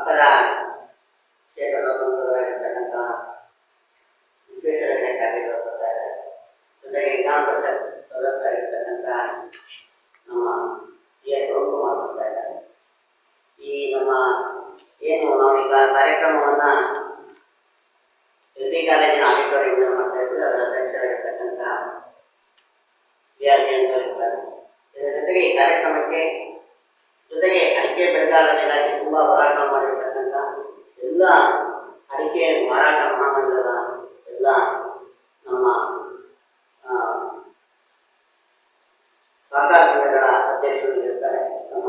ಪಕ್ಕದ ಕ್ಷೇತ್ರದ ಸಂಸದರಾಗಿರ್ತಕ್ಕಂಥ ವಿಶ್ವೇಶ್ವರಯ್ಯ ಕಾರ್ಯಗಳು ಬರ್ತಾ ಇದ್ದಾರೆ. ಜೊತೆಗೆ ವಿಧಾನ ಪರಿಷತ್ ಸದಸ್ಯರಾಗಿರ್ತಕ್ಕಂಥ ನಮ್ಮ ಶಿವಕುಮಾರ್ ಬರ್ತಾ ಇದ್ದಾರೆ. ಈ ನಮ್ಮ ಏನು ನಾವೀಗ ಕಾರ್ಯಕ್ರಮವನ್ನು ಎಲ್ ಕಾಲೇಜಿನ ಆಡಿಟೋರಿಯಂ ಮಾಡ್ತಾ ಇದ್ವಿ, ಅದರ ಅಧ್ಯಕ್ಷರಾಗಿರ್ತಕ್ಕಂಥ ವಿಆರ್ಜಿ ಅಂತ ಇರ್ತಾರೆ. ಇದರ ಜೊತೆಗೆ ಈ ಕಾರ್ಯಕ್ರಮಕ್ಕೆ ಜೊತೆಗೆ ಅಡಿಕೆ ಬೆಳೆಗಾರರ ಇಲಾಖೆ ತುಂಬ ಹೋರಾಟ ಮಾಡಿರ್ತಕ್ಕಂಥ ಎಲ್ಲ ಅಡಿಕೆ ಮಾರಾಟ ಮಹಾಮಂಡಲದ ಎಲ್ಲ ನಮ್ಮ ಸಹಕಾರ ಸಂಘಗಳ ಅಧ್ಯಕ್ಷರು ಇರ್ತಾರೆ. ನಮ್ಮ